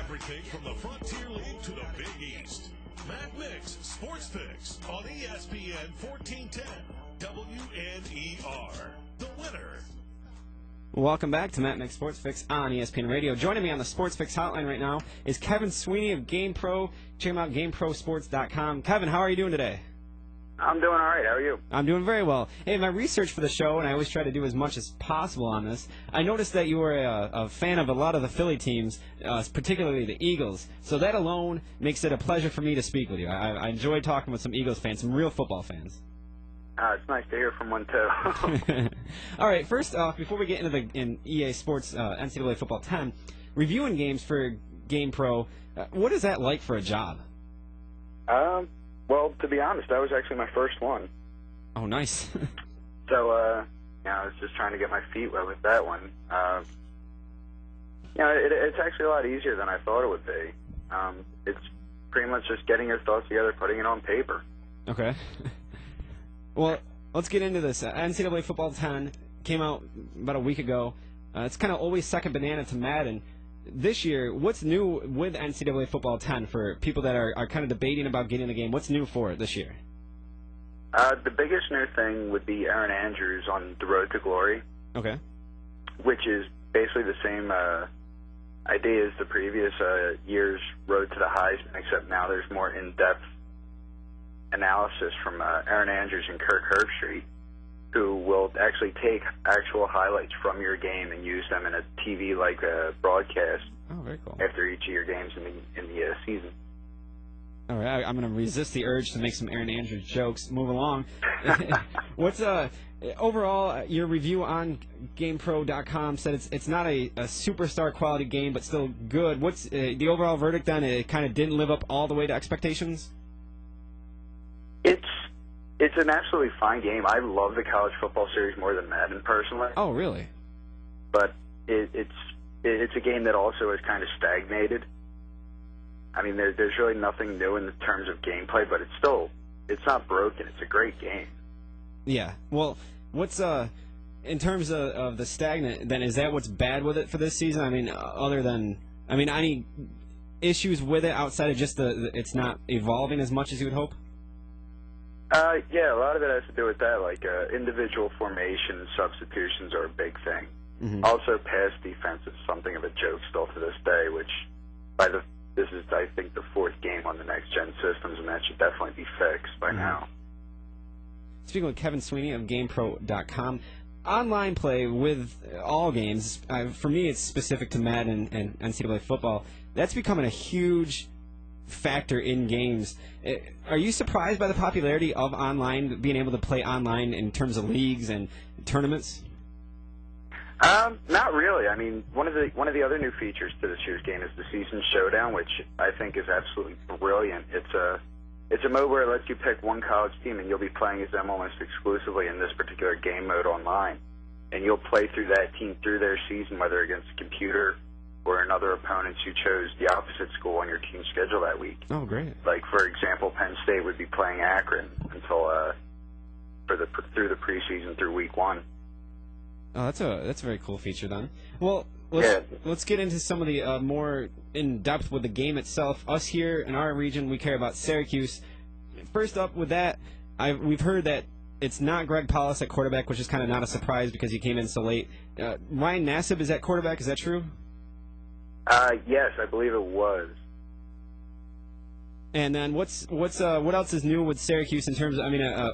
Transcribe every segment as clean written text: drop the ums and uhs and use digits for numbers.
Everything from the Frontier League to the Big East. Matt Mix Sports Fix on ESPN 1410 WNER. The winner. Welcome back to Matt Mix Sports Fix on ESPN Radio. Joining me on the Sports Fix hotline right now is Kevin Sweeney of GamepPro. Check him out, GamepProSports.com. Kevin, how are you doing today? I'm doing all right. How are you? I'm doing very well. Hey, my research for the show, and I always try to do as much as possible on this, I noticed that you were a fan of a lot of the Philly teams, particularly the Eagles. So that alone makes it a pleasure for me to speak with you. I enjoy talking with some Eagles fans, some real football fans. It's nice to hear from one, too. All right, first off, before we get into the EA Sports NCAA Football 10, reviewing games for GamepPro, what is that like for a job? Well, to be honest, that was actually my first one. Oh, nice. So, I was just trying to get my feet wet with that one. It's actually a lot easier than I thought it would be. It's pretty much just getting your thoughts together, putting it on paper. Okay. Well, let's get into this. NCAA Football 10 came out about a week ago. It's kind of always second banana to Madden. This year, what's new with NCAA Football 10 for people that are kind of debating about getting the game? What's new for it this year? The biggest new thing would be Aaron Andrews on the Road to Glory. Okay. Which is basically the same idea as the previous year's Road to the Heisman, except now there's more in-depth analysis from Aaron Andrews and Kirk Herbstreit, who will actually take actual highlights from your game and use them in a TV-like broadcast. Oh, very cool. After each of your games in the season. All right, I'm going to resist the urge to make some Aaron Andrews jokes. Move along. What's overall your review on GamepPro.com said it's not a superstar quality game, but still good. What's the overall verdict then? It kind of didn't live up all the way to expectations? It's an absolutely fine game. I love the college football series more than Madden personally. Oh, really? But it's a game that also is kind of stagnated. I mean, there's really nothing new in terms of gameplay, but it's not broken. It's a great game. Yeah. Well, what's in terms of the stagnant? Then is that what's bad with it for this season? I mean, other than any issues with it outside of just it's not evolving as much as you would hope? Yeah, a lot of it has to do with that. Like individual formation substitutions are a big thing. Mm-hmm. Also, pass defense is something of a joke still to this day. Which this is, I think, the fourth game on the next gen systems, and that should definitely be fixed by now. Speaking with Kevin Sweeney of GamepPro.com, online play with all games. For me, it's specific to Madden and NCAA football. That's becoming a huge factor in games. Are you surprised by the popularity of online, being able to play online in terms of leagues and tournaments? Not really. I mean, one of the other new features to this year's game is the Season Showdown, which I think is absolutely brilliant. It's a mode where it lets you pick one college team, and you'll be playing as them almost exclusively in this particular game mode online. And you'll play through that team through their season, whether against a computer or another opponents who chose the opposite school on your team's schedule that week. Oh, great. Like, for example, Penn State would be playing Akron until through the preseason through week 1. Oh, that's a very cool feature then. Well, let's get into some of the more in depth with the game itself. Us here in our region, we care about Syracuse. First up with that, we've heard that it's not Greg Paulus at quarterback, which is kind of not a surprise because he came in so late. Ryan Nassib is at quarterback. Is that true? Yes, I believe it was. And then what else is new with Syracuse in terms of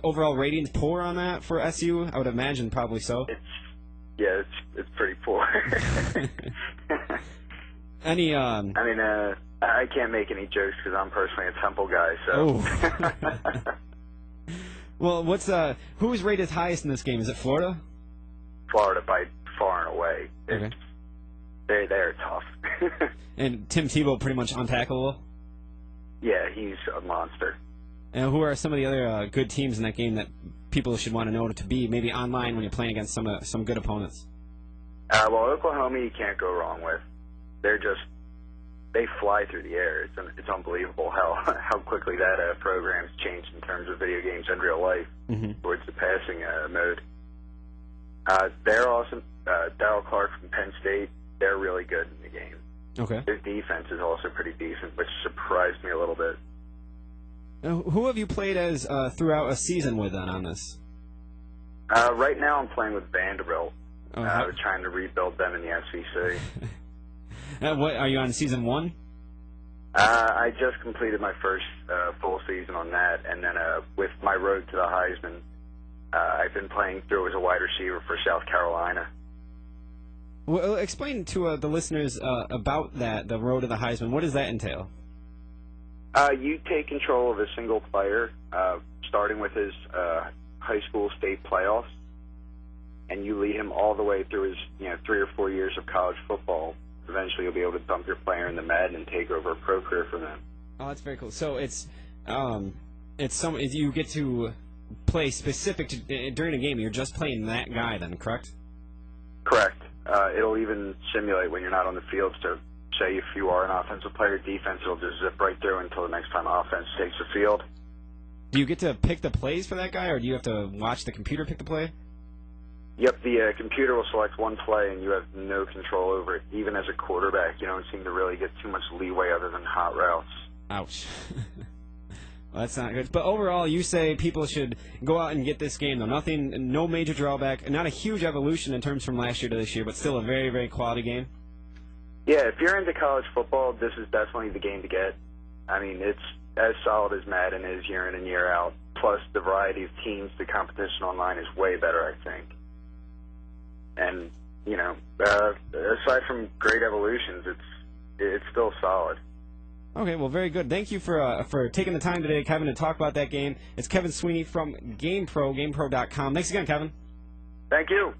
overall ratings poor on that for SU? I would imagine probably so. It's pretty poor. I can't make any jokes because I'm personally a Temple guy. So. Oh. Well, who's rated highest in this game? Is it Florida? Florida by far and away. Okay. They're tough. And Tim Tebow pretty much untackleable? Yeah, he's a monster. And who are some of the other good teams in that game that people should want to know to be maybe online when you're playing against some good opponents? Well, Oklahoma you can't go wrong with. They fly through the air. It's unbelievable how quickly that program's changed in terms of video games and real life towards the passing mode. They're awesome. Darryl Clark from Penn State, they're really good in the game. Okay. His defense is also pretty decent, which surprised me a little bit. Now, who have you played as throughout a season with on this? Right now I'm playing with Vanderbilt. Oh, Trying to rebuild them in the SEC. What are you on season 1? I just completed my first full season on that, and then with my road to the Heisman, I've been playing through as a wide receiver for South Carolina. Well, explain to the listeners about that, the road to the Heisman. What does that entail? You take control of a single player, starting with his high school state playoffs, and you lead him all the way through his 3 or 4 years of college football. Eventually, you'll be able to dump your player in the Madden and take over a pro career from them. Oh, that's very cool. So you get to play specific to, during a game. You're just playing that guy, then, correct? Correct. It'll even simulate when you're not on the field. So, say if you are an offensive player, defense, it'll just zip right through until the next time offense takes the field. Do you get to pick the plays for that guy, or do you have to watch the computer pick the play? Yep, the computer will select one play, and you have no control over it. Even as a quarterback, you don't seem to really get too much leeway other than hot routes. Ouch. Well, that's not good. But overall, you say people should go out and get this game, though. No major drawback, not a huge evolution in terms from last year to this year, but still a very, very quality game. Yeah, if you're into college football, this is definitely the game to get. I mean, it's as solid as Madden is year in and year out. Plus, the variety of teams, the competition online is way better, I think. And, aside from great evolutions, it's still solid. Okay, well, very good. Thank you for taking the time today, Kevin, to talk about that game. It's Kevin Sweeney from GamepPro, GamepPro.com. Thanks again, Kevin. Thank you.